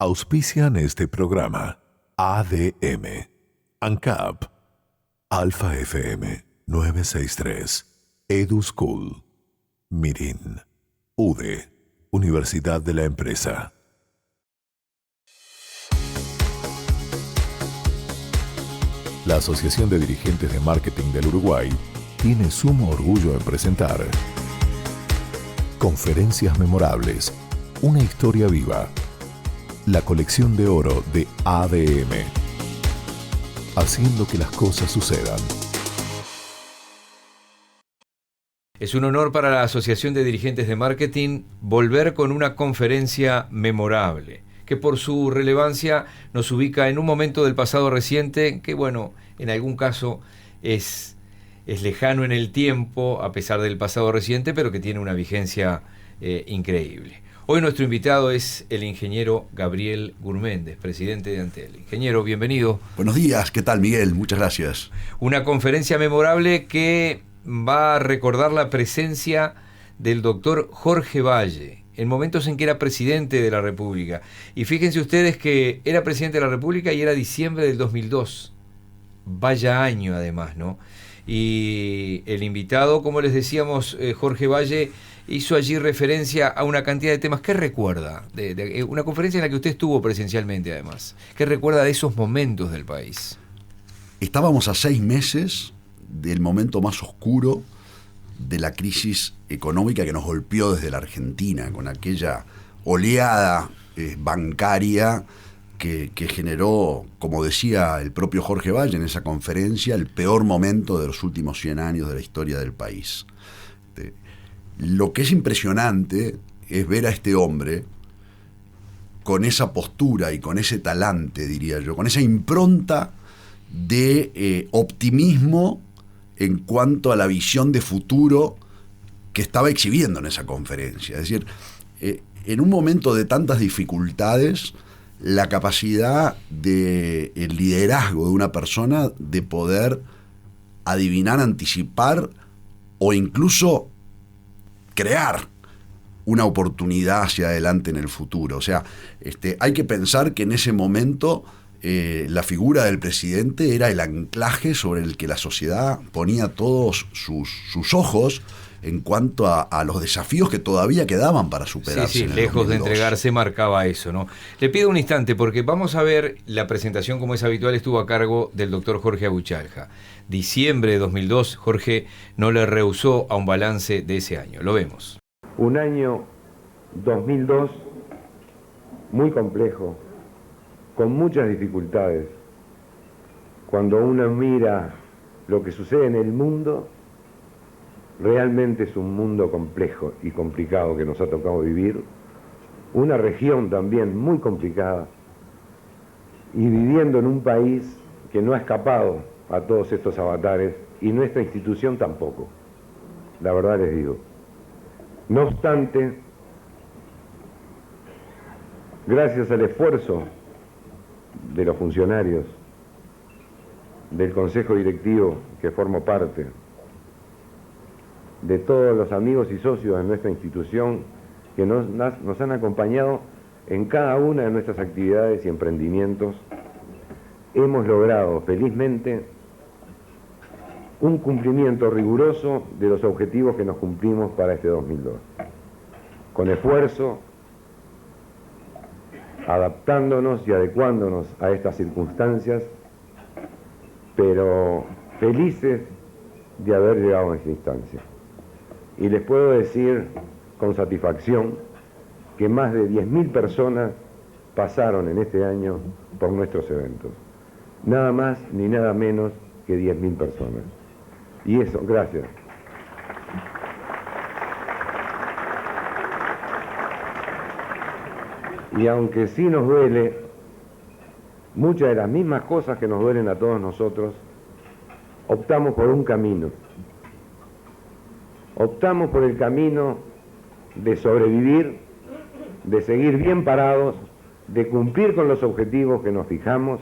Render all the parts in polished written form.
Auspician este programa ADM, ANCAP, Alfa FM 963, EduSchool, Mirin, UDE, Universidad de la Empresa. La Asociación de Dirigentes de Marketing del Uruguay tiene sumo orgullo en presentar Conferencias Memorables, una historia viva. La colección de oro de ADM. Haciendo que las cosas sucedan. Es un honor para la Asociación de Dirigentes de Marketing volver con una conferencia memorable, que por su relevancia nos ubica en un momento del pasado reciente que, bueno, en algún caso es lejano en el tiempo, a pesar del pasado reciente, pero que tiene una vigencia increíble. Hoy nuestro invitado es el ingeniero Gabriel Gurméndez, presidente de Antel. Ingeniero, bienvenido. Buenos días, ¿qué tal, Miguel? Muchas gracias. Una conferencia memorable que va a recordar la presencia del doctor Jorge Valle, en momentos en que era presidente de la República. Y fíjense ustedes que era presidente de la República y era diciembre del 2002. Vaya año, además, ¿no? Y el invitado, como les decíamos, Jorge Valle, hizo allí referencia a una cantidad de temas. ¿Qué recuerda? De una conferencia en la que usted estuvo presencialmente, además. ¿Qué recuerda de esos momentos del país? Estábamos a 6 meses del momento más oscuro de la crisis económica que nos golpeó desde la Argentina, con aquella oleada bancaria que generó, como decía el propio Jorge Valle en esa conferencia, el peor momento de los últimos 100 años de la historia del país. Lo que es impresionante es ver a este hombre con esa postura y con ese talante, diría yo, con esa impronta de optimismo en cuanto a la visión de futuro que estaba exhibiendo en esa conferencia. Es decir, en un momento de tantas dificultades, la capacidad del liderazgo de una persona de poder adivinar, anticipar o incluso crear una oportunidad hacia adelante en el futuro. O sea, hay que pensar que en ese momento la figura del presidente era el anclaje sobre el que la sociedad ponía todos sus ojos en cuanto a los desafíos que todavía quedaban para superarse. Sí, lejos 2002. de entregarse marcaba eso, ¿no? Le pido un instante porque vamos a ver la presentación, como es habitual, estuvo a cargo del doctor Jorge Abuchalja. Diciembre de 2002, Jorge no le rehusó a un balance de ese año. Lo vemos. Un año 2002 muy complejo, con muchas dificultades. Cuando uno mira lo que sucede en el mundo, realmente es un mundo complejo y complicado que nos ha tocado vivir. Una región también muy complicada y viviendo en un país que no ha escapado a todos estos avatares y nuestra institución tampoco. La verdad les digo. No obstante, gracias al esfuerzo de los funcionarios, del Consejo Directivo que formo parte, de todos los amigos y socios de nuestra institución que nos han acompañado en cada una de nuestras actividades y emprendimientos, hemos logrado felizmente un cumplimiento riguroso de los objetivos que nos cumplimos para este 2002. Con esfuerzo, adaptándonos y adecuándonos a estas circunstancias, pero felices de haber llegado a esta instancia. Y les puedo decir con satisfacción que más de 10.000 personas pasaron en este año por nuestros eventos. Nada más ni nada menos que 10.000 personas. Y eso, gracias. Y aunque sí nos duele, muchas de las mismas cosas que nos duelen a todos nosotros, optamos por un camino. Optamos por el camino de sobrevivir, de seguir bien parados, de cumplir con los objetivos que nos fijamos,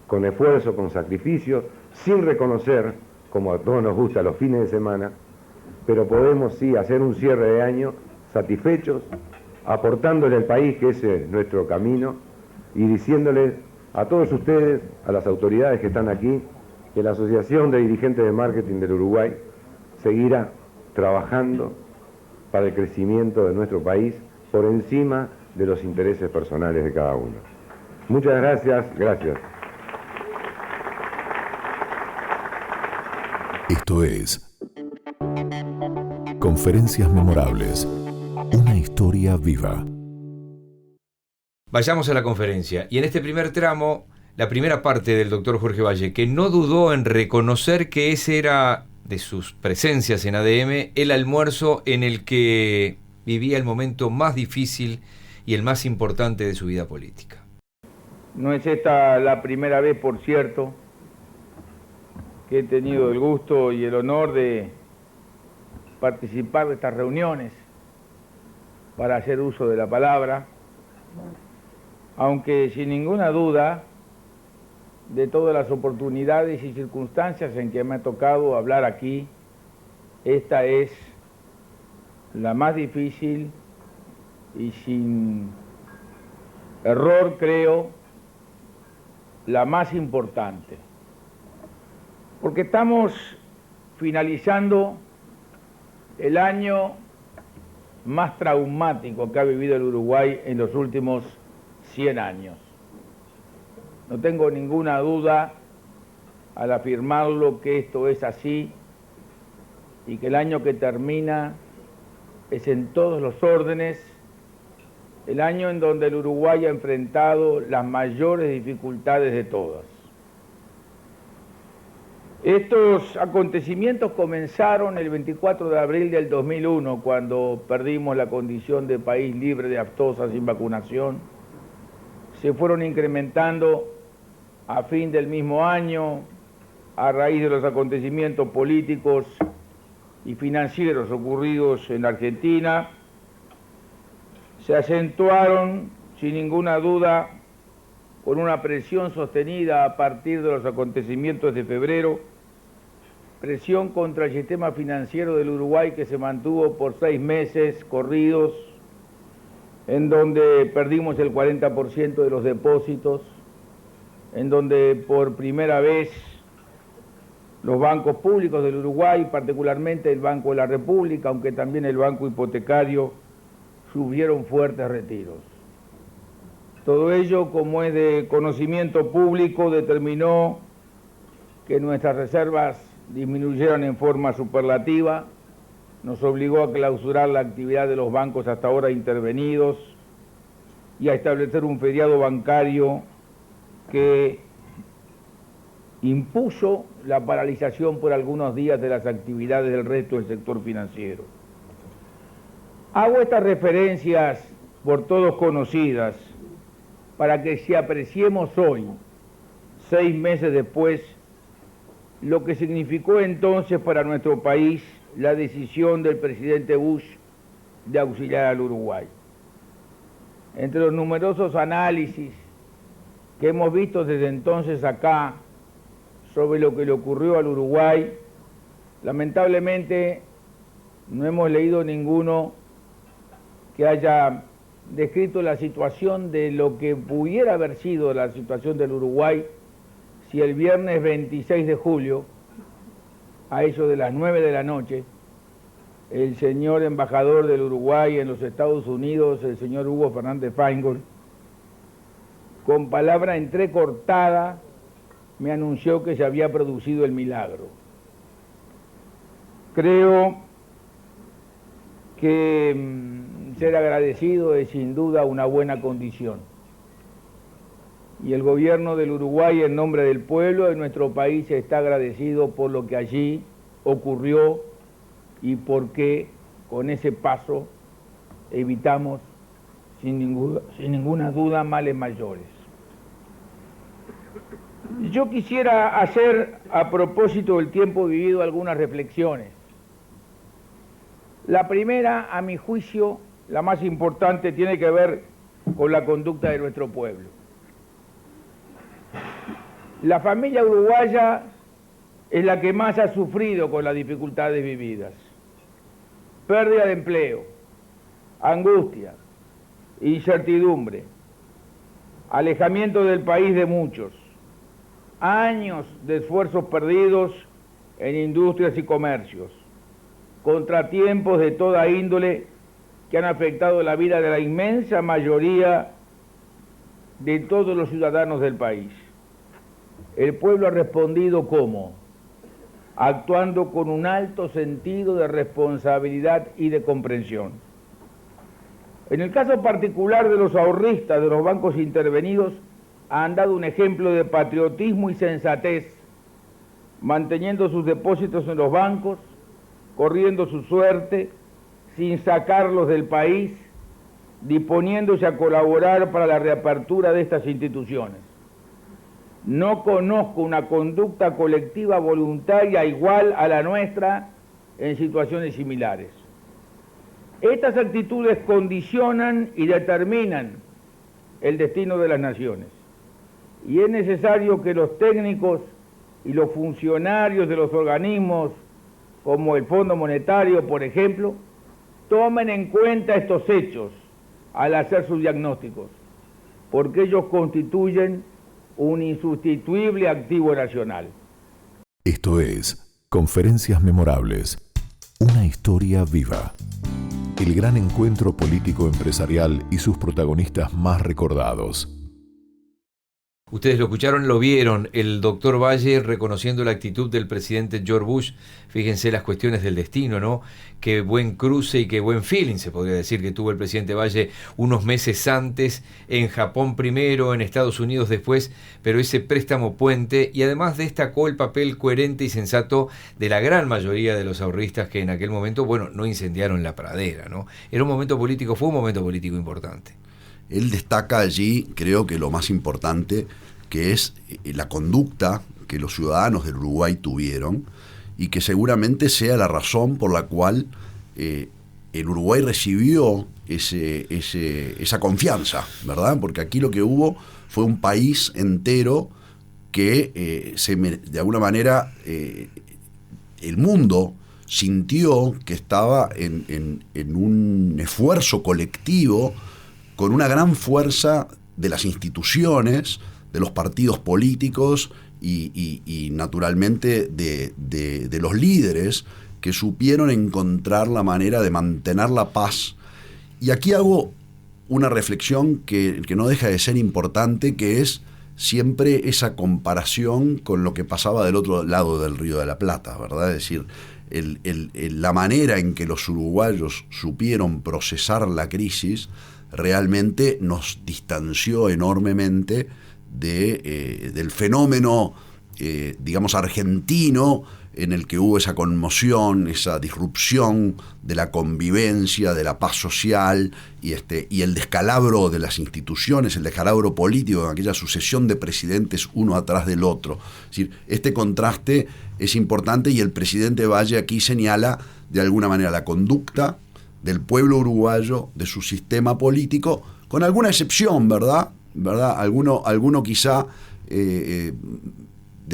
con esfuerzo, con sacrificio, sin reconocer, como a todos nos gusta los fines de semana, pero podemos sí hacer un cierre de año satisfechos, aportándole al país, que ese es nuestro camino, y diciéndoles a todos ustedes, a las autoridades que están aquí, que la Asociación de Dirigentes de Marketing del Uruguay seguirá trabajando para el crecimiento de nuestro país por encima de los intereses personales de cada uno. Muchas gracias, gracias. Esto es Conferencias Memorables. Una historia viva. Vayamos a la conferencia. Y en este primer tramo, la primera parte del doctor Jorge Valle, que no dudó en reconocer que ese era, de sus presencias en ADM, el almuerzo en el que vivía el momento más difícil y el más importante de su vida política. No es esta la primera vez, por cierto, que he tenido el gusto y el honor de participar de estas reuniones para hacer uso de la palabra, aunque sin ninguna duda, de todas las oportunidades y circunstancias en que me ha tocado hablar aquí, esta es la más difícil y sin error, creo, la más importante. Porque estamos finalizando el año más traumático que ha vivido el Uruguay en los últimos 100 años. No tengo ninguna duda al afirmarlo que esto es así y que el año que termina es en todos los órdenes el año en donde el Uruguay ha enfrentado las mayores dificultades de todas. Estos acontecimientos comenzaron el 24 de abril del 2001, cuando perdimos la condición de país libre de aftosa sin vacunación. Se fueron incrementando a fin del mismo año, a raíz de los acontecimientos políticos y financieros ocurridos en Argentina. Se acentuaron, sin ninguna duda, con una presión sostenida a partir de los acontecimientos de febrero, presión contra el sistema financiero del Uruguay que se mantuvo por 6 meses corridos, en donde perdimos el 40% de los depósitos, en donde por primera vez los bancos públicos del Uruguay, particularmente el Banco de la República, aunque también el Banco Hipotecario, sufrieron fuertes retiros. Todo ello, como es de conocimiento público, determinó que nuestras reservas disminuyeron en forma superlativa, nos obligó a clausurar la actividad de los bancos hasta ahora intervenidos y a establecer un feriado bancario que impuso la paralización por algunos días de las actividades del resto del sector financiero. Hago estas referencias por todos conocidas para que si apreciemos hoy, 6 meses después, lo que significó entonces para nuestro país la decisión del presidente Bush de auxiliar al Uruguay. Entre los numerosos análisis que hemos visto desde entonces acá sobre lo que le ocurrió al Uruguay, lamentablemente no hemos leído ninguno que haya descrito la situación de lo que pudiera haber sido la situación del Uruguay si el viernes 26 de julio, a eso de las 9 de la noche, el señor embajador del Uruguay en los Estados Unidos, el señor Hugo Fernández Feingold, con palabra entrecortada, me anunció que se había producido el milagro. Creo que ser agradecido es sin duda una buena condición. Y el gobierno del Uruguay, en nombre del pueblo de nuestro país, está agradecido por lo que allí ocurrió y porque con ese paso evitamos sin ninguna duda males mayores. Yo quisiera hacer, a propósito del tiempo vivido, algunas reflexiones. La primera, a mi juicio, la más importante, tiene que ver con la conducta de nuestro pueblo. La familia uruguaya es la que más ha sufrido con las dificultades vividas. Pérdida de empleo, angustia, incertidumbre. alejamiento del país de muchos, años de esfuerzos perdidos en industrias y comercios, contratiempos de toda índole que han afectado la vida de la inmensa mayoría de todos los ciudadanos del país. El pueblo ha respondido ¿cómo? Actuando con un alto sentido de responsabilidad y de comprensión. En el caso particular de los ahorristas de los bancos intervenidos, han dado un ejemplo de patriotismo y sensatez, manteniendo sus depósitos en los bancos, corriendo su suerte, sin sacarlos del país, disponiéndose a colaborar para la reapertura de estas instituciones. No conozco una conducta colectiva voluntaria igual a la nuestra en situaciones similares. Estas actitudes condicionan y determinan el destino de las naciones. Y es necesario que los técnicos y los funcionarios de los organismos, como el Fondo Monetario, por ejemplo, tomen en cuenta estos hechos al hacer sus diagnósticos, porque ellos constituyen un insustituible activo nacional. Esto es Conferencias Memorables, una historia viva. El gran encuentro político-empresarial y sus protagonistas más recordados. Ustedes lo escucharon, lo vieron, el doctor Valle reconociendo la actitud del presidente George Bush. Fíjense las cuestiones del destino, ¿no? Qué buen cruce y qué buen feeling, se podría decir, que tuvo el presidente Valle unos meses antes, en Japón primero, en Estados Unidos después, pero ese préstamo puente, y además destacó el papel coherente y sensato de la gran mayoría de los ahorristas que en aquel momento, bueno, no incendiaron la pradera, ¿no? Era un momento político, fue un momento político importante. Él destaca allí, creo que lo más importante, que es la conducta que los ciudadanos del Uruguay tuvieron y que seguramente sea la razón por la cual el Uruguay recibió esa confianza, ¿verdad? Porque aquí lo que hubo fue un país entero que de alguna manera el mundo sintió que estaba en un esfuerzo colectivo con una gran fuerza de las instituciones, de los partidos políticos y naturalmente de los líderes que supieron encontrar la manera de mantener la paz. Y aquí hago una reflexión que no deja de ser importante, que es siempre esa comparación con lo que pasaba del otro lado del Río de la Plata, ¿verdad? Es decir, la manera en que los uruguayos supieron procesar la crisis realmente nos distanció enormemente del fenómeno, digamos, argentino, en el que hubo esa conmoción, esa disrupción de la convivencia, de la paz social y el descalabro de las instituciones, el descalabro político, aquella sucesión de presidentes uno atrás del otro. Es decir, este contraste es importante y el presidente Valle aquí señala de alguna manera la conducta del pueblo uruguayo, de su sistema político, con alguna excepción, ¿verdad? Alguno quizá de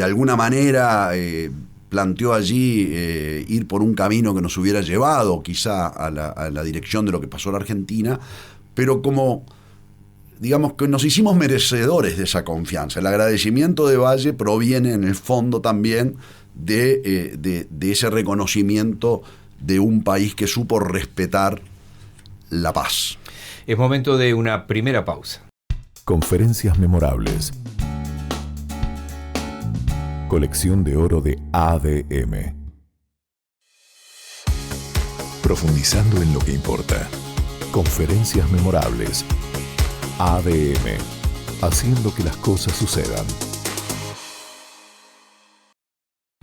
alguna manera planteó allí ir por un camino que nos hubiera llevado quizá a la dirección de lo que pasó en Argentina, pero como digamos que nos hicimos merecedores de esa confianza. El agradecimiento de Valle proviene en el fondo también de ese reconocimiento de un país que supo respetar la paz. Es momento de una primera pausa. Conferencias Memorables. Colección de oro de ADM. Profundizando en lo que importa. Conferencias Memorables. ADM. Haciendo que las cosas sucedan.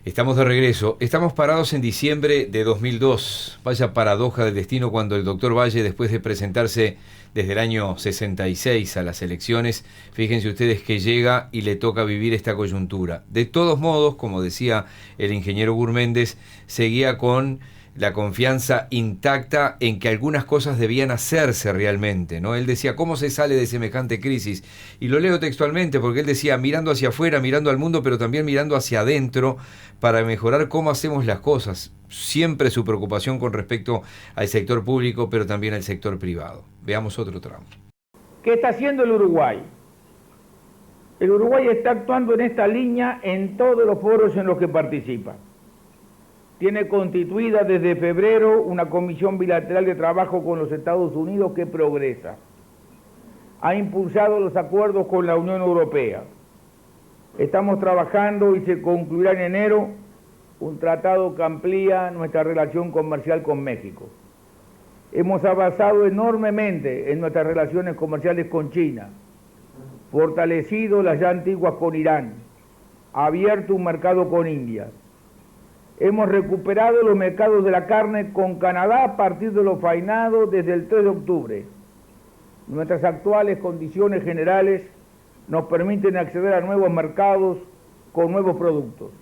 Estamos de regreso. Estamos parados en diciembre de 2002. Vaya paradoja del destino cuando el doctor Valle, después de presentarse desde el año 66 a las elecciones, fíjense ustedes que llega y le toca vivir esta coyuntura. De todos modos, como decía el ingeniero Gurméndez, seguía con la confianza intacta en que algunas cosas debían hacerse realmente, ¿no? Él decía, ¿cómo se sale de semejante crisis? Y lo leo textualmente porque él decía, mirando hacia afuera, mirando al mundo, pero también mirando hacia adentro para mejorar cómo hacemos las cosas. Siempre su preocupación con respecto al sector público, pero también al sector privado. Veamos otro tramo. ¿Qué está haciendo el Uruguay? El Uruguay está actuando en esta línea en todos los foros en los que participa. Tiene constituida desde febrero una comisión bilateral de trabajo con los Estados Unidos que progresa. Ha impulsado los acuerdos con la Unión Europea. Estamos trabajando y se concluirá en enero un tratado que amplía nuestra relación comercial con México. Hemos avanzado enormemente en nuestras relaciones comerciales con China, fortalecido las ya antiguas con Irán, abierto un mercado con India. Hemos recuperado los mercados de la carne con Canadá a partir de los faenados desde el 3 de octubre. Nuestras actuales condiciones generales nos permiten acceder a nuevos mercados con nuevos productos.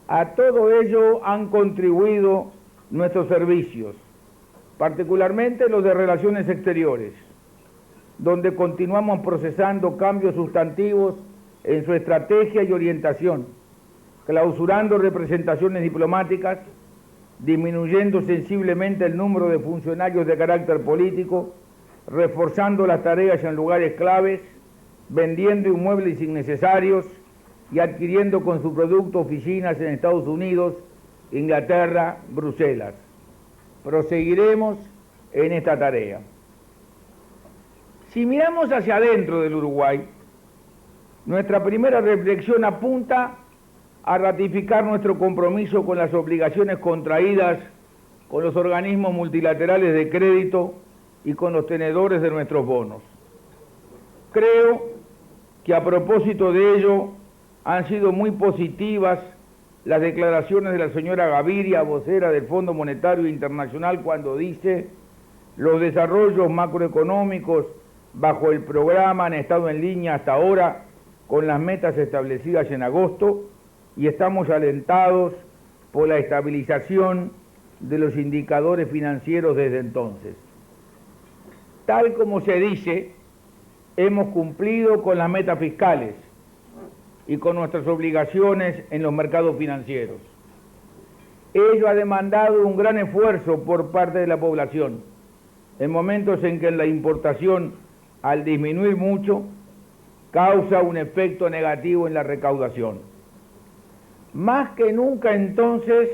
A todo ello han contribuido nuestros servicios, particularmente los de relaciones exteriores, donde continuamos procesando cambios sustantivos en su estrategia y orientación, clausurando representaciones diplomáticas, disminuyendo sensiblemente el número de funcionarios de carácter político, reforzando las tareas en lugares claves, vendiendo inmuebles innecesarios y adquiriendo con su producto oficinas en Estados Unidos, Inglaterra, Bruselas. Proseguiremos en esta tarea. Si miramos hacia adentro del Uruguay, nuestra primera reflexión apunta a ratificar nuestro compromiso con las obligaciones contraídas con los organismos multilaterales de crédito y con los tenedores de nuestros bonos. Creo que a propósito de ello han sido muy positivas las declaraciones de la señora Gaviria, vocera del Fondo Monetario Internacional, cuando dice: los desarrollos macroeconómicos bajo el programa han estado en línea hasta ahora con las metas establecidas en agosto y estamos alentados por la estabilización de los indicadores financieros desde entonces. Tal como se dice, hemos cumplido con las metas fiscales y con nuestras obligaciones en los mercados financieros. Ello ha demandado un gran esfuerzo por parte de la población, en momentos en que la importación, al disminuir mucho, causa un efecto negativo en la recaudación. Más que nunca, entonces,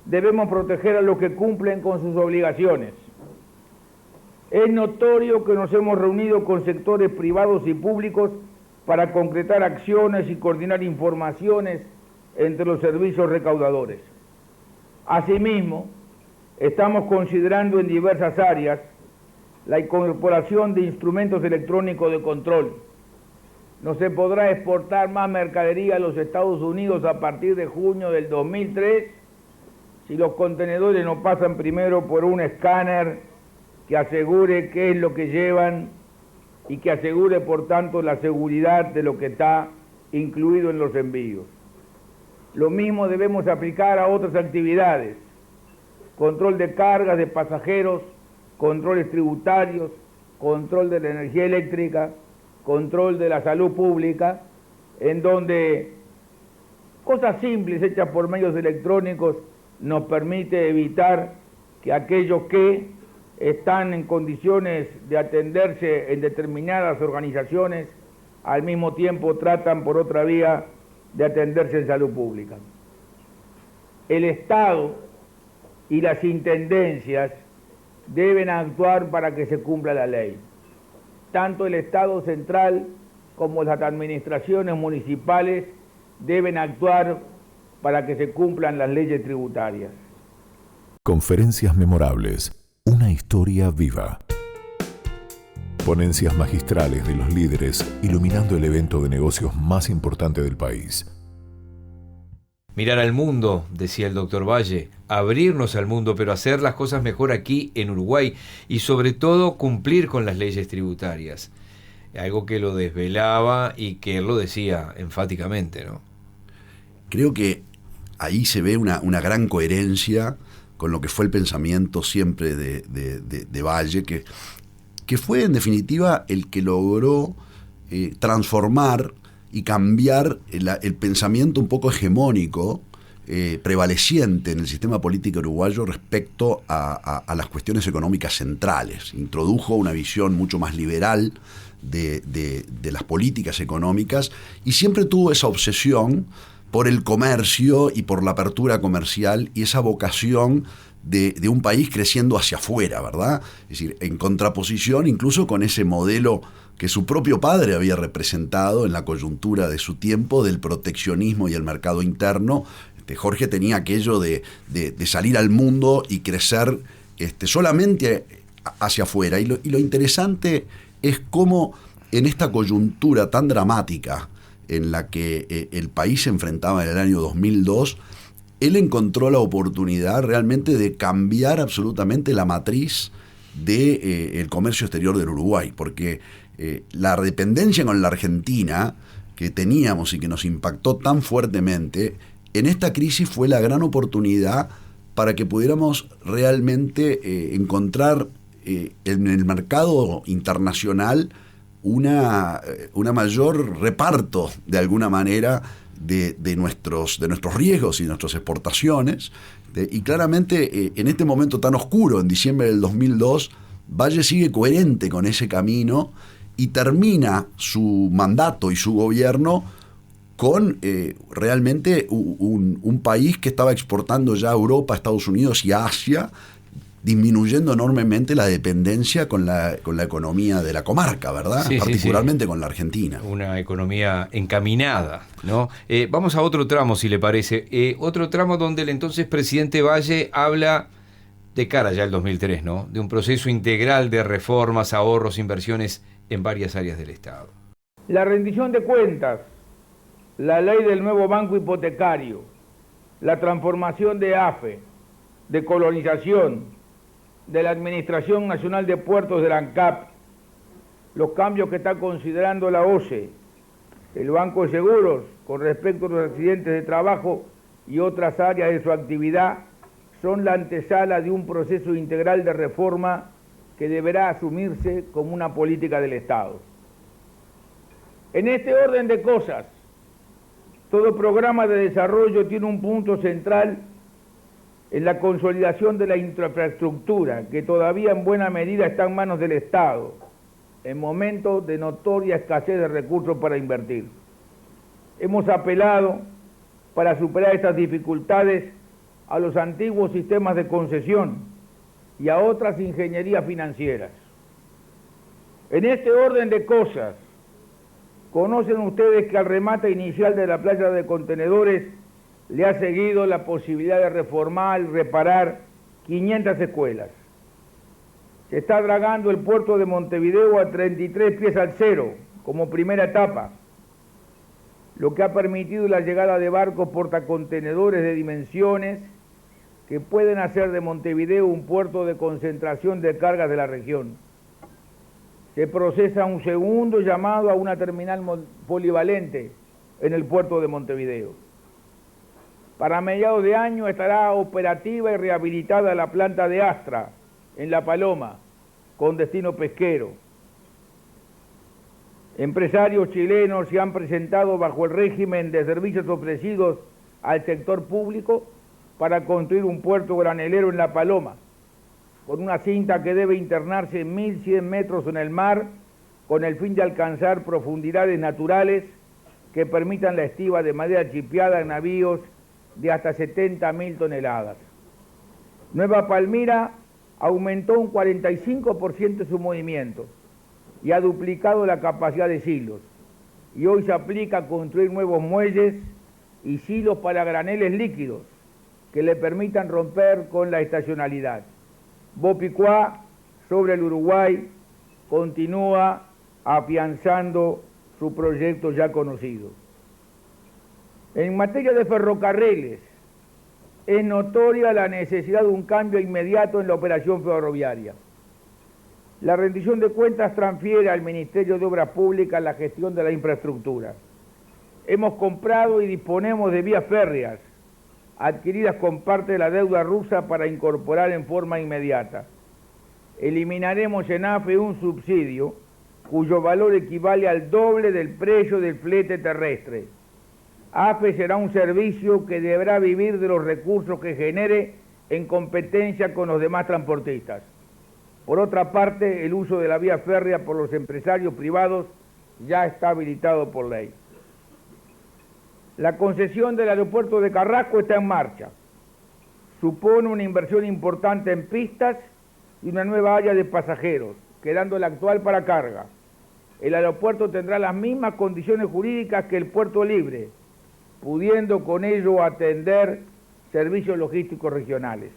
debemos proteger a los que cumplen con sus obligaciones. Es notorio que nos hemos reunido con sectores privados y públicos para concretar acciones y coordinar informaciones entre los servicios recaudadores. Asimismo, estamos considerando en diversas áreas la incorporación de instrumentos electrónicos de control. No se podrá exportar más mercadería a los Estados Unidos a partir de junio del 2003 si los contenedores no pasan primero por un escáner que asegure qué es lo que llevan y que asegure, por tanto, la seguridad de lo que está incluido en los envíos. Lo mismo debemos aplicar a otras actividades: control de cargas de pasajeros, controles tributarios, control de la energía eléctrica, control de la salud pública, en donde cosas simples hechas por medios electrónicos nos permite evitar que aquellos que están en condiciones de atenderse en determinadas organizaciones, al mismo tiempo tratan por otra vía de atenderse en salud pública. El Estado y las intendencias deben actuar para que se cumpla la ley. Tanto el Estado central como las administraciones municipales deben actuar para que se cumplan las leyes tributarias. Conferencias memorables. Una historia viva. Ponencias magistrales de los líderes iluminando el evento de negocios más importante del país. Mirar al mundo, decía el doctor Valle, abrirnos al mundo, pero hacer las cosas mejor aquí en Uruguay y sobre todo cumplir con las leyes tributarias. Algo que lo desvelaba y que él lo decía enfáticamente, ¿no? Creo que ahí se ve una gran coherencia con lo que fue el pensamiento siempre de Valle, que fue en definitiva el que logró transformar y cambiar el pensamiento un poco hegemónico prevaleciente en el sistema político uruguayo respecto a las cuestiones económicas centrales. Introdujo una visión mucho más liberal de las políticas económicas y siempre tuvo esa obsesión por el comercio y por la apertura comercial y esa vocación de un país creciendo hacia afuera, ¿verdad? Es decir, en contraposición incluso con ese modelo que su propio padre había representado en la coyuntura de su tiempo del proteccionismo y el mercado interno. Jorge tenía aquello de salir al mundo y crecer solamente hacia afuera. Y lo interesante es cómo en esta coyuntura tan dramática en la que el país se enfrentaba en el año 2002, él encontró la oportunidad realmente de cambiar absolutamente la matriz del comercio exterior del Uruguay, porque la dependencia con la Argentina que teníamos y que nos impactó tan fuertemente, en esta crisis fue la gran oportunidad para que pudiéramos realmente encontrar en el mercado internacional una mayor reparto, de alguna manera, de nuestros riesgos y nuestras exportaciones. Y claramente, en este momento tan oscuro, en diciembre del 2002, Valle sigue coherente con ese camino y termina su mandato y su gobierno con realmente un país que estaba exportando ya a Europa, a Estados Unidos y a Asia, disminuyendo enormemente la dependencia con la economía de la comarca, ¿verdad? Sí, particularmente con la Argentina. Una economía encaminada, ¿no? Vamos a otro tramo, si le parece. Otro tramo donde el entonces presidente Valle habla, de cara ya al 2003, ¿no?, de un proceso integral de reformas, ahorros, inversiones en varias áreas del Estado. La rendición de cuentas, la ley del nuevo banco hipotecario, la transformación de AFE, de colonización, de la Administración Nacional de Puertos de la ANCAP, los cambios que está considerando la OCE, el Banco de Seguros con respecto a los accidentes de trabajo y otras áreas de su actividad, son la antesala de un proceso integral de reforma que deberá asumirse como una política del Estado. En este orden de cosas, todo programa de desarrollo tiene un punto central en la consolidación de la infraestructura, que todavía en buena medida está en manos del Estado, en momentos de notoria escasez de recursos para invertir. Hemos apelado, para superar estas dificultades, a los antiguos sistemas de concesión y a otras ingenierías financieras. En este orden de cosas, conocen ustedes que al remate inicial de la playa de contenedores le ha seguido la posibilidad de reformar y reparar 500 escuelas. Se está dragando el puerto de Montevideo a 33 pies al cero, como primera etapa, lo que ha permitido la llegada de barcos portacontenedores de dimensiones que pueden hacer de Montevideo un puerto de concentración de cargas de la región. Se procesa un segundo llamado a una terminal polivalente en el puerto de Montevideo. Para mediados de año estará operativa y rehabilitada la planta de Astra en La Paloma, con destino pesquero. Empresarios chilenos se han presentado bajo el régimen de servicios ofrecidos al sector público para construir un puerto granelero en La Paloma, con una cinta que debe internarse 1.100 metros en el mar, con el fin de alcanzar profundidades naturales que permitan la estiba de madera chipeada en navíos de hasta 70.000 toneladas. Nueva Palmira aumentó un 45% su movimiento y ha duplicado la capacidad de silos, y hoy se aplica a construir nuevos muelles y silos para graneles líquidos que le permitan romper con la estacionalidad. Bopicuá, sobre el Uruguay, continúa afianzando su proyecto ya conocido. En materia de ferrocarriles, es notoria la necesidad de un cambio inmediato en la operación ferroviaria. La rendición de cuentas transfiere al Ministerio de Obras Públicas la gestión de la infraestructura. Hemos comprado y disponemos de vías férreas, adquiridas con parte de la deuda rusa para incorporar en forma inmediata. Eliminaremos en AFE un subsidio cuyo valor equivale al doble del precio del flete terrestre. AFE será un servicio que deberá vivir de los recursos que genere en competencia con los demás transportistas. Por otra parte, el uso de la vía férrea por los empresarios privados ya está habilitado por ley. La concesión del aeropuerto de Carrasco está en marcha. Supone una inversión importante en pistas y una nueva área de pasajeros, quedando la actual para carga. El aeropuerto tendrá las mismas condiciones jurídicas que el puerto libre, pudiendo con ello atender servicios logísticos regionales.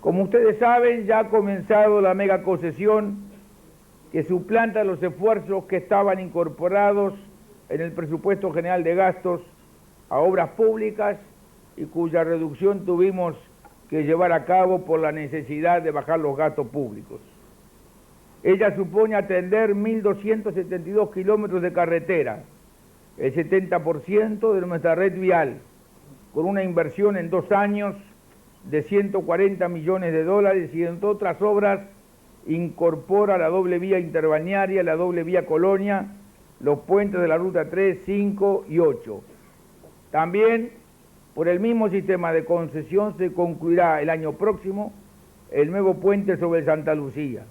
Como ustedes saben, ya ha comenzado la mega concesión que suplanta los esfuerzos que estaban incorporados en el presupuesto general de gastos a obras públicas y cuya reducción tuvimos que llevar a cabo por la necesidad de bajar los gastos públicos. Ella supone atender 1.272 kilómetros de carretera, el 70% de nuestra red vial, con una inversión en 2 años de 140 millones de dólares y entre otras obras incorpora la doble vía interbalnearia, la doble vía Colonia, los puentes de la ruta 3, 5 y 8. También, por el mismo sistema de concesión, se concluirá el año próximo el nuevo puente sobre el Santa Lucía,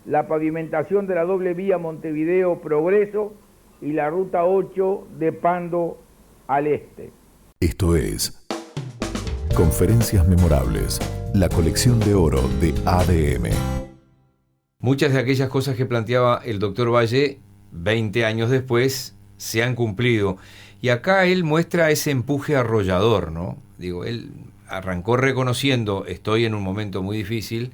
la pavimentación de la doble vía Montevideo-Progreso y la ruta 8 de Pando al este. Esto es Conferencias Memorables, la colección de oro de ADM. Muchas de aquellas cosas que planteaba el doctor Valle 20 años después se han cumplido. Y acá él muestra ese empuje arrollador, ¿no? Digo, él arrancó reconociendo, estoy en un momento muy difícil,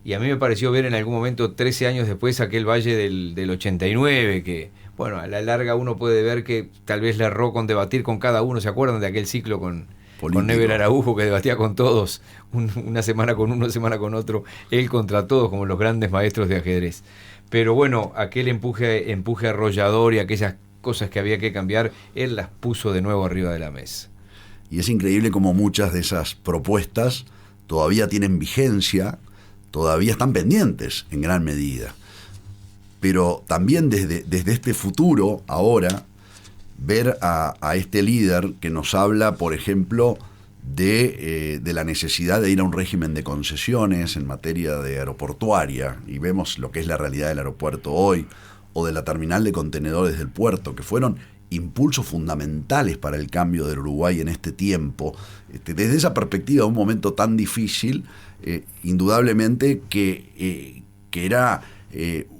y a mí me pareció ver en algún momento, 13 años después, aquel Valle del 89, que, bueno, a la larga uno puede ver que tal vez le erró con debatir con cada uno. ¿Se acuerdan de aquel ciclo con Never Araujo, que debatía con todos, una semana con uno, una semana con otro, él contra todos, como los grandes maestros de ajedrez? Pero bueno, aquel empuje arrollador y aquellas cosas que había que cambiar, él las puso de nuevo arriba de la mesa. Y es increíble como muchas de esas propuestas todavía tienen vigencia, todavía están pendientes en gran medida. Pero también desde este futuro, ahora, ver a este líder que nos habla, por ejemplo, de la necesidad de ir a un régimen de concesiones en materia de aeroportuaria, y vemos lo que es la realidad del aeropuerto hoy, o de la terminal de contenedores del puerto, que fueron impulsos fundamentales para el cambio del Uruguay en este tiempo. Desde esa perspectiva, un momento tan difícil, indudablemente que era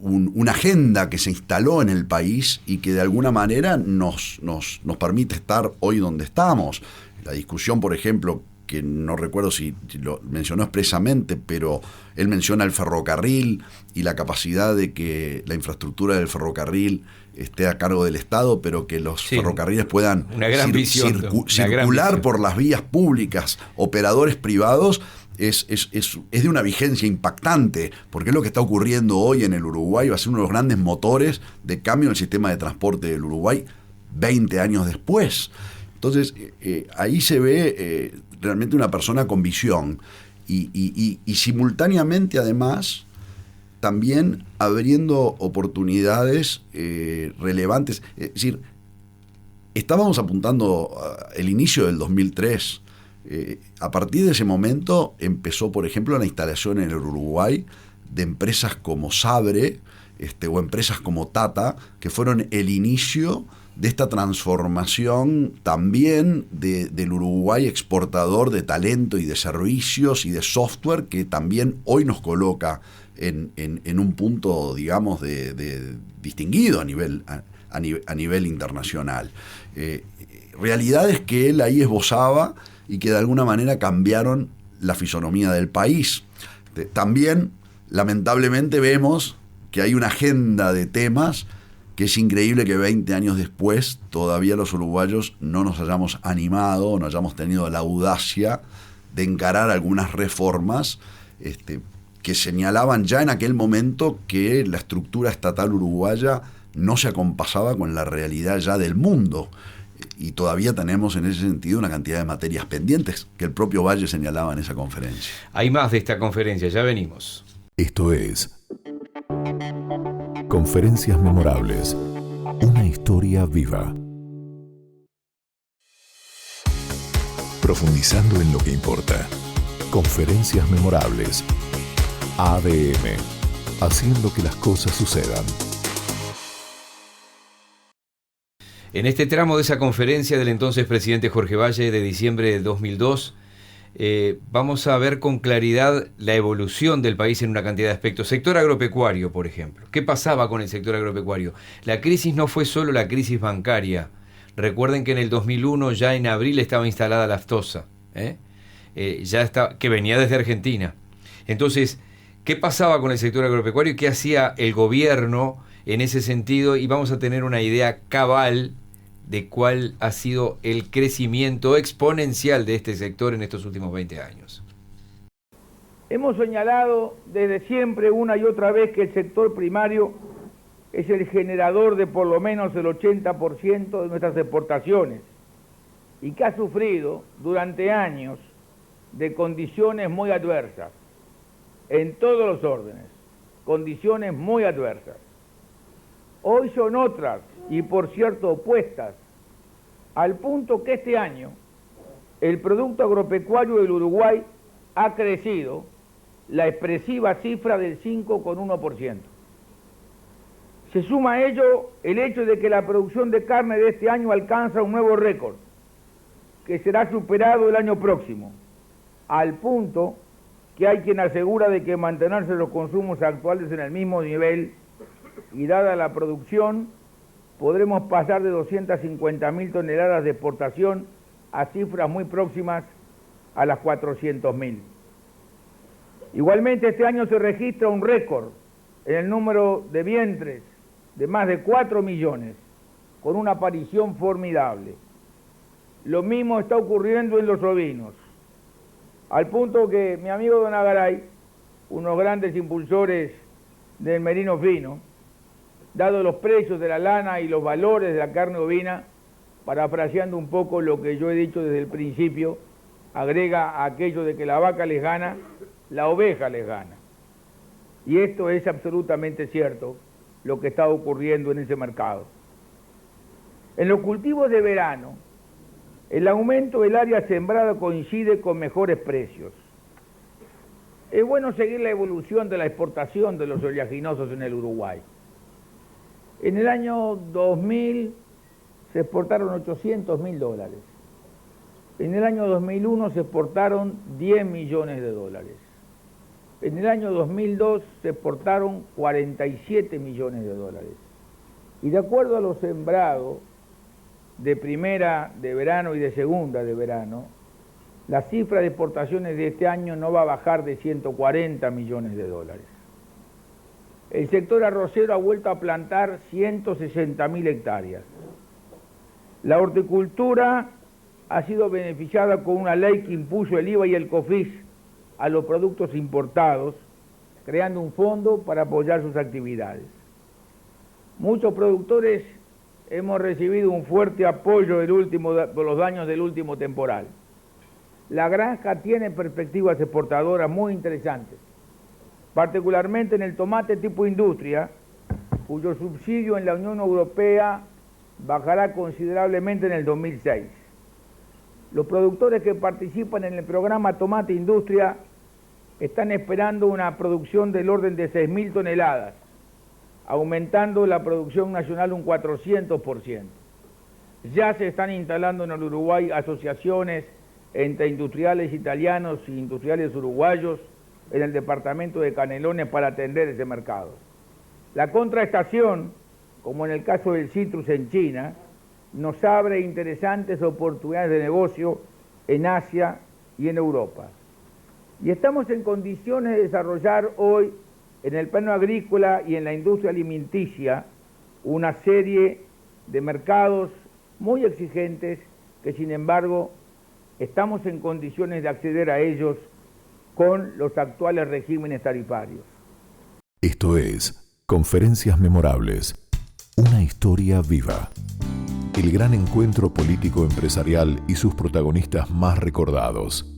una agenda que se instaló en el país y que de alguna manera nos permite estar hoy donde estamos. La discusión, por ejemplo, que no recuerdo si lo mencionó expresamente, pero él menciona el ferrocarril y la capacidad de que la infraestructura del ferrocarril esté a cargo del Estado, pero que los ferrocarriles puedan circular por las vías públicas, operadores privados. Es de una vigencia impactante, porque es lo que está ocurriendo hoy en el Uruguay. Va a ser uno de los grandes motores de cambio en el sistema de transporte del Uruguay 20 años después. Entonces, ahí se ve realmente una persona con visión y simultáneamente, además, también abriendo oportunidades relevantes. Es decir, estábamos apuntando el inicio del 2003. A partir de ese momento empezó, por ejemplo, la instalación en el Uruguay de empresas como Sabre o empresas como Tata, que fueron el inicio de esta transformación también del Uruguay exportador de talento y de servicios y de software, que también hoy nos coloca en un punto, digamos, de distinguido a nivel internacional. Realidades que él ahí esbozaba y que de alguna manera cambiaron la fisonomía del país. También, lamentablemente, vemos que hay una agenda de temas que es increíble que 20 años después todavía los uruguayos no nos hayamos animado, no hayamos tenido la audacia de encarar algunas reformas que señalaban ya en aquel momento que la estructura estatal uruguaya no se acompasaba con la realidad ya del mundo. Y todavía tenemos en ese sentido una cantidad de materias pendientes que el propio Valle señalaba en esa conferencia. Hay más de esta conferencia, ya venimos. Esto es Conferencias Memorables, una historia viva. profundizando en lo que importa. Conferencias memorables. ADM, haciendo que las cosas sucedan. En este tramo de esa conferencia del entonces presidente Jorge Valle de diciembre de 2002, vamos a ver con claridad la evolución del país en una cantidad de aspectos. Sector agropecuario, por ejemplo. ¿Qué pasaba con el sector agropecuario? La crisis no fue solo la crisis bancaria. Recuerden que en el 2001, ya en abril, estaba instalada la aftosa, que venía desde Argentina. Entonces, ¿qué pasaba con el sector agropecuario? ¿Qué hacía el gobierno en ese sentido? Y vamos a tener una idea cabal de cuál ha sido el crecimiento exponencial de este sector en estos últimos 20 años. Hemos señalado desde siempre, una y otra vez, que el sector primario es el generador de por lo menos el 80% de nuestras exportaciones y que ha sufrido durante años de condiciones muy adversas, en todos los órdenes, condiciones muy adversas. Hoy son otras, y por cierto opuestas, al punto que este año el Producto Agropecuario del Uruguay ha crecido la expresiva cifra del 5,1%. Se suma a ello el hecho de que la producción de carne de este año alcanza un nuevo récord, que será superado el año próximo, al punto que hay quien asegura de que mantenerse los consumos actuales en el mismo nivel y dada la producción, podremos pasar de 250.000 toneladas de exportación a cifras muy próximas a las 400.000. Igualmente, este año se registra un récord en el número de vientres de más de 4 millones, con una aparición formidable. Lo mismo está ocurriendo en los ovinos, al punto que mi amigo Don Agaray, unos grandes impulsores del merino fino, dado los precios de la lana y los valores de la carne ovina, parafraseando un poco lo que yo he dicho desde el principio, agrega aquello de que la vaca les gana, la oveja les gana. Y esto es absolutamente cierto, lo que está ocurriendo en ese mercado. En los cultivos de verano, el aumento del área sembrada coincide con mejores precios. Es bueno seguir la evolución de la exportación de los oleaginosos en el Uruguay. En el año 2000 se exportaron $800.000. En el año 2001 se exportaron $10 millones. En el año 2002 se exportaron $47 millones. Y de acuerdo a lo sembrado de primera de verano y de segunda de verano, la cifra de exportaciones de este año no va a bajar de $140 millones. El sector arrocero ha vuelto a plantar 160.000 hectáreas. La horticultura ha sido beneficiada con una ley que impuso el IVA y el COFIS a los productos importados, creando un fondo para apoyar sus actividades. Muchos productores hemos recibido un fuerte apoyo por los daños del último temporal. La granja tiene perspectivas exportadoras muy interesantes, particularmente en el tomate tipo industria, cuyo subsidio en la Unión Europea bajará considerablemente en el 2006. Los productores que participan en el programa Tomate Industria están esperando una producción del orden de 6.000 toneladas, aumentando la producción nacional un 400%. Ya se están instalando en el Uruguay asociaciones entre industriales italianos e industriales uruguayos en el departamento de Canelones para atender ese mercado. La contraestación, como en el caso del citrus en China, nos abre interesantes oportunidades de negocio en Asia y en Europa. Y estamos en condiciones de desarrollar hoy, en el plano agrícola y en la industria alimenticia, una serie de mercados muy exigentes que, sin embargo, estamos en condiciones de acceder a ellos con los actuales regímenes tarifarios. Esto es Conferencias Memorables, una historia viva. El gran encuentro político-empresarial y sus protagonistas más recordados.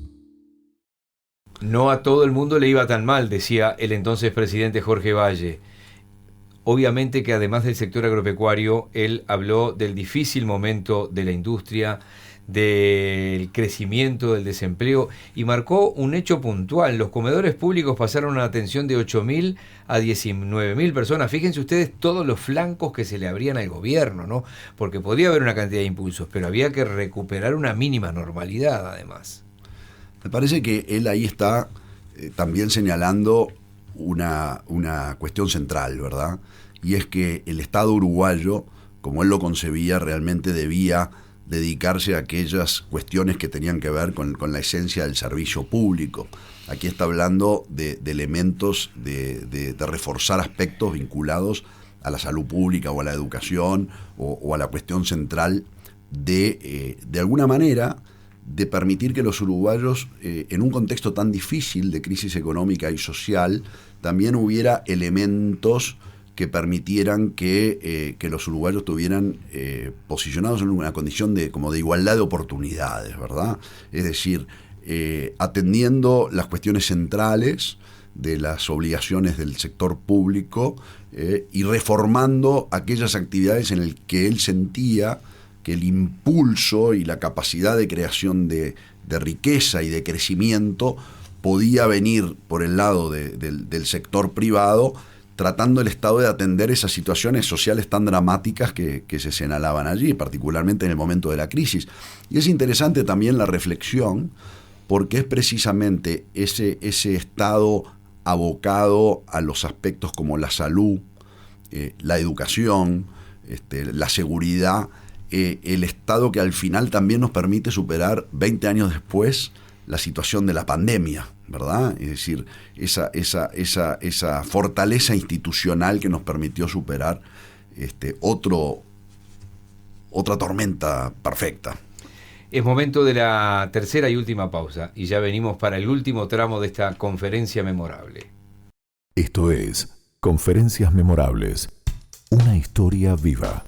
No a todo el mundo le iba tan mal, decía el entonces presidente Jorge Valle. Obviamente que además del sector agropecuario, él habló del difícil momento de la industria, del crecimiento del desempleo y marcó un hecho puntual. Los comedores públicos pasaron una atención de 8.000 a 19.000 personas. Fíjense ustedes todos los flancos que se le abrían al gobierno, ¿no? Porque podía haber una cantidad de impulsos, pero había que recuperar una mínima normalidad además. Me parece que él ahí está también señalando una cuestión central, ¿verdad? Y es que el Estado uruguayo, como él lo concebía, realmente debía dedicarse a aquellas cuestiones que tenían que ver con la esencia del servicio público. Aquí está hablando de elementos de reforzar aspectos vinculados a la salud pública o a la educación o a la cuestión central de alguna manera, de permitir que los uruguayos, en un contexto tan difícil de crisis económica y social, también hubiera elementos que permitieran que los uruguayos estuvieran posicionados en una condición como de igualdad de oportunidades, ¿verdad? Es decir, atendiendo las cuestiones centrales de las obligaciones del sector público y reformando aquellas actividades en las que él sentía que el impulso y la capacidad de creación de riqueza y de crecimiento podía venir por el lado del sector privado, tratando el Estado de atender esas situaciones sociales tan dramáticas que se señalaban allí, particularmente en el momento de la crisis. Y es interesante también la reflexión, porque es precisamente ese Estado abocado a los aspectos como la salud, la educación, la seguridad, el Estado que al final también nos permite superar 20 años después la situación de la pandemia, ¿verdad? Es decir, esa fortaleza institucional que nos permitió superar otra tormenta perfecta. Es momento de la tercera y última pausa y ya venimos para el último tramo de esta conferencia memorable. Esto es Conferencias Memorables, una historia viva.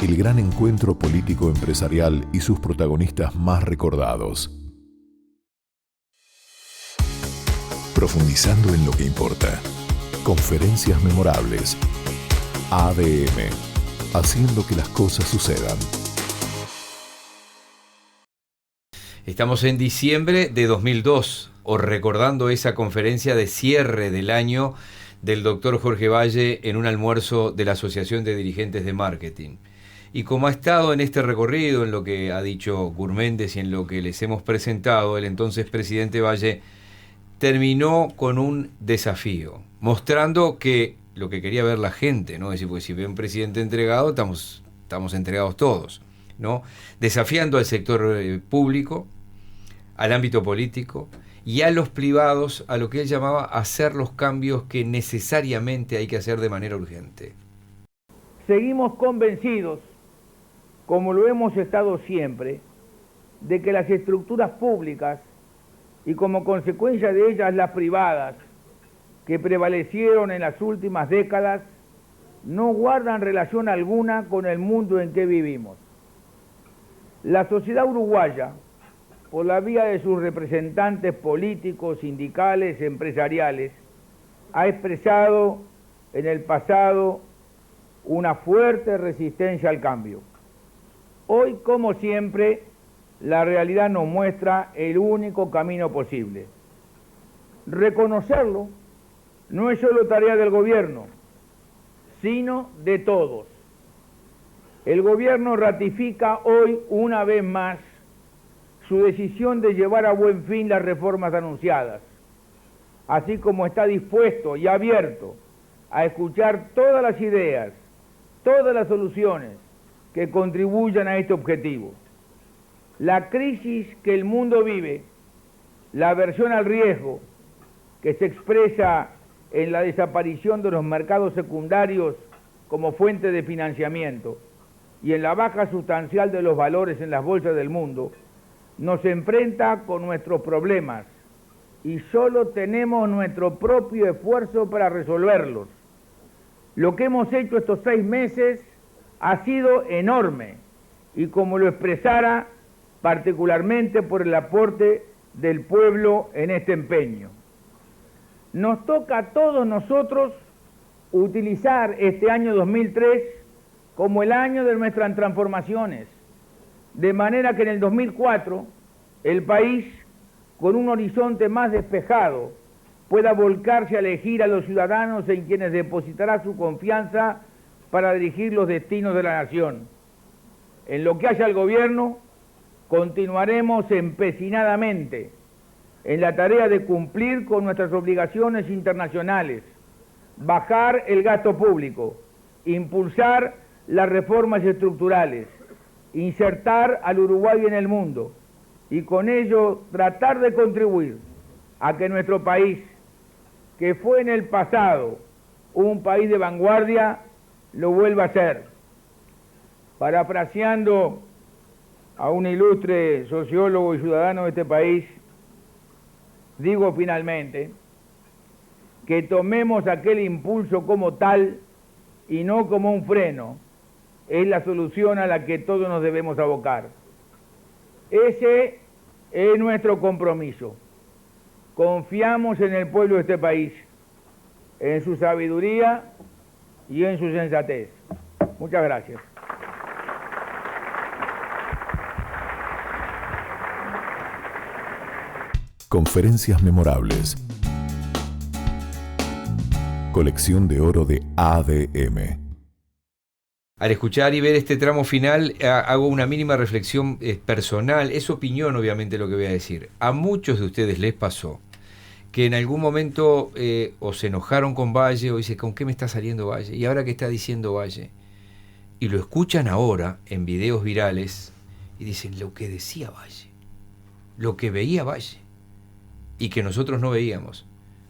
El gran encuentro político-empresarial y sus protagonistas más recordados. Profundizando en lo que importa. Conferencias Memorables. ADM. Haciendo que las cosas sucedan. Estamos en diciembre de 2002, o recordando esa conferencia de cierre del año del doctor Jorge Valle en un almuerzo de la Asociación de Dirigentes de Marketing. Y como ha estado en este recorrido, en lo que ha dicho Gurméndez y en lo que les hemos presentado, el entonces presidente Valle terminó con un desafío, mostrando que lo que quería ver la gente, ¿no? Es decir, pues si ve un presidente entregado, estamos entregados todos, ¿no? Desafiando al sector público, al ámbito político y a los privados, a lo que él llamaba hacer los cambios que necesariamente hay que hacer de manera urgente. Seguimos convencidos, como lo hemos estado siempre, de que las estructuras públicas y como consecuencia de ellas las privadas que prevalecieron en las últimas décadas no guardan relación alguna con el mundo en que vivimos. La sociedad uruguaya, por la vía de sus representantes políticos, sindicales, empresariales, ha expresado en el pasado una fuerte resistencia al cambio. Hoy, como siempre, la realidad nos muestra el único camino posible. Reconocerlo no es solo tarea del gobierno, sino de todos. El gobierno ratifica hoy una vez más su decisión de llevar a buen fin las reformas anunciadas, así como está dispuesto y abierto a escuchar todas las ideas, todas las soluciones que contribuyan a este objetivo. La crisis que el mundo vive, la aversión al riesgo que se expresa en la desaparición de los mercados secundarios como fuente de financiamiento y en la baja sustancial de los valores en las bolsas del mundo, nos enfrenta con nuestros problemas y solo tenemos nuestro propio esfuerzo para resolverlos. Lo que hemos hecho estos 6 meses ha sido enorme y como lo expresara particularmente por el aporte del pueblo en este empeño. Nos toca a todos nosotros utilizar este año 2003 como el año de nuestras transformaciones, de manera que en el 2004 el país, con un horizonte más despejado, pueda volcarse a elegir a los ciudadanos en quienes depositará su confianza para dirigir los destinos de la nación. En lo que haya al gobierno, continuaremos empecinadamente en la tarea de cumplir con nuestras obligaciones internacionales, bajar el gasto público, impulsar las reformas estructurales, insertar al Uruguay en el mundo y con ello tratar de contribuir a que nuestro país, que fue en el pasado un país de vanguardia, lo vuelva a ser. Parafraseando a un ilustre sociólogo y ciudadano de este país, digo finalmente que tomemos aquel impulso como tal y no como un freno. Es la solución a la que todos nos debemos abocar. Ese es nuestro compromiso. Confiamos en el pueblo de este país, en su sabiduría y en su sensatez. Muchas gracias. Conferencias memorables. Colección de oro de ADM. Al escuchar y ver este tramo final, hago una mínima reflexión personal. Es opinión, obviamente, lo que voy a decir. A muchos de ustedes les pasó que en algún momento o se enojaron con Valle o dicen, ¿con qué me está saliendo Valle? ¿Y ahora qué está diciendo Valle? Y lo escuchan ahora en videos virales y dicen lo que decía Valle, lo que veía Valle y que nosotros no veíamos.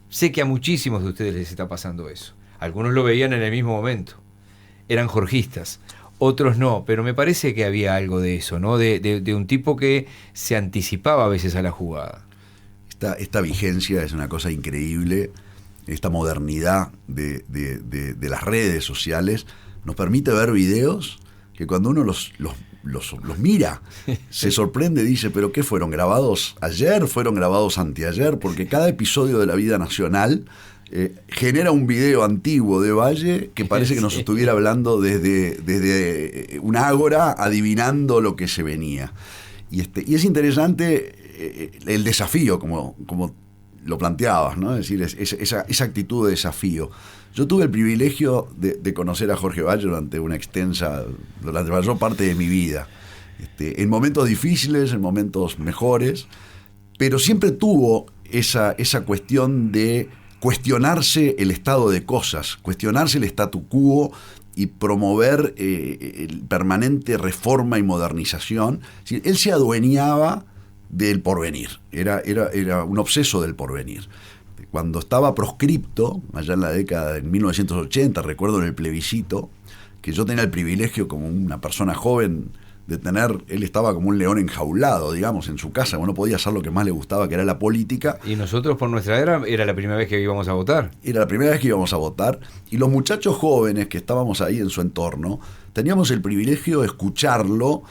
Sé que a muchísimos de ustedes les está pasando eso. Algunos lo veían en el mismo momento. Eran jorgistas, otros no, pero me parece que había algo de eso, ¿no? De un tipo que se anticipaba a veces a la jugada. Esta vigencia es una cosa increíble. Esta modernidad de las redes sociales nos permite ver videos que cuando uno los mira, se sorprende, dice, ¿pero qué fueron grabados ayer? ¿Fueron grabados anteayer? Porque cada episodio de la vida nacional genera un video antiguo de Valle que parece que nos estuviera hablando desde un ágora, adivinando lo que se venía. Y es interesante el desafío, como lo planteabas, ¿no? Es decir, esa actitud de desafío. Yo tuve el privilegio de conocer a Jorge Valle durante la mayor parte de mi vida. En momentos difíciles, en momentos mejores, pero siempre tuvo esa cuestión de cuestionarse el estado de cosas, cuestionarse el statu quo y promover permanente reforma y modernización. Es decir, él se adueñaba del porvenir, era un obseso del porvenir. Cuando estaba proscripto, allá en la década de 1980, recuerdo en el plebiscito, que yo tenía el privilegio como una persona joven de tener, él estaba como un león enjaulado, digamos, en su casa, bueno, podía hacer lo que más le gustaba, que era la política. Y nosotros, por nuestra era la primera vez que íbamos a votar. Era la primera vez que íbamos a votar, y los muchachos jóvenes que estábamos ahí en su entorno, teníamos el privilegio de escucharlo,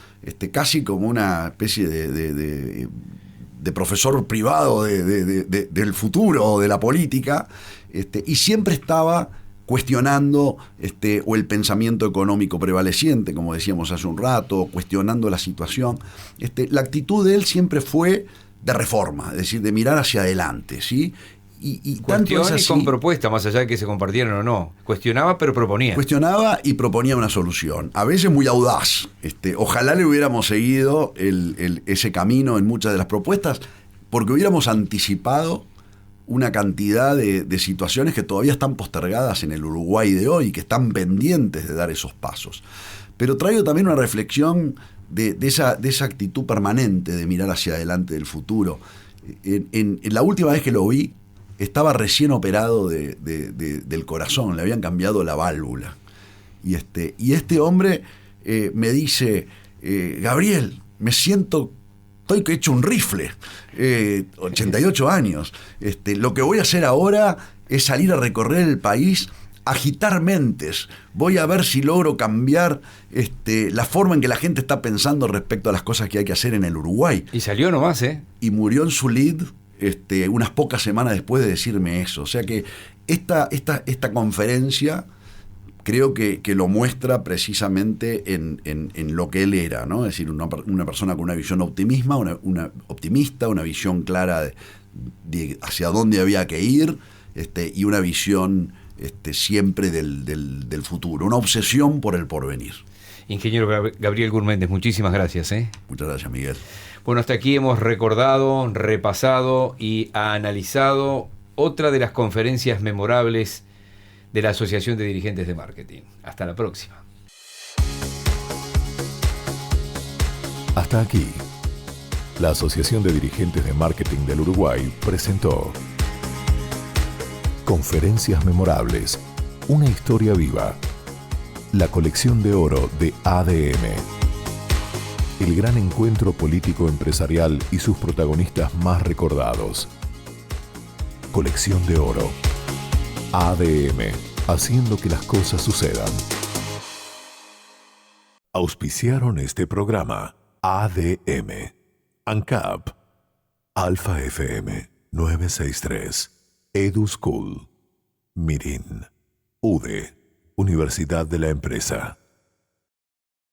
casi como una especie de profesor privado del futuro, de la política, y siempre estaba cuestionando o el pensamiento económico prevaleciente, como decíamos hace un rato, cuestionando la situación. La actitud de él siempre fue de reforma, es decir, de mirar hacia adelante, ¿sí? Y tanto es así, y con propuesta, más allá de que se compartieran o no. Cuestionaba, pero proponía. Cuestionaba y proponía una solución. A veces muy audaz. Ojalá le hubiéramos seguido ese camino en muchas de las propuestas, porque hubiéramos anticipado una cantidad de situaciones que todavía están postergadas en el Uruguay de hoy, que están pendientes de dar esos pasos. Pero traigo también una reflexión de esa actitud permanente de mirar hacia adelante del futuro. En la última vez que lo vi, estaba recién operado del corazón, le habían cambiado la válvula. Y este hombre me dice, Gabriel, estoy hecho un rifle, 88 años. Lo que voy a hacer ahora es salir a recorrer el país, agitar mentes. Voy a ver si logro cambiar la forma en que la gente está pensando respecto a las cosas que hay que hacer en el Uruguay. Y salió nomás, ¿eh? Y murió en su lid unas pocas semanas después de decirme eso. O sea que esta conferencia creo que lo muestra precisamente en lo que él era, ¿no? Es decir, una persona con una visión optimista, una visión clara de hacia dónde había que ir, y una visión siempre del futuro, una obsesión por el porvenir. Ingeniero Gabriel Gurméndez, muchísimas gracias. Muchas gracias, Miguel. Bueno, hasta aquí hemos recordado, repasado y analizado otra de las conferencias memorables de la Asociación de Dirigentes de Marketing. Hasta la próxima. Hasta aquí, la Asociación de Dirigentes de Marketing del Uruguay presentó Conferencias Memorables, una historia viva. La colección de oro de ADM. El gran encuentro político empresarial y sus protagonistas más recordados. Colección de oro. ADM, haciendo que las cosas sucedan. Auspiciaron este programa ADM, ANCAP, Alfa FM 963, EduSchool, Mirin, UDE, Universidad de la Empresa.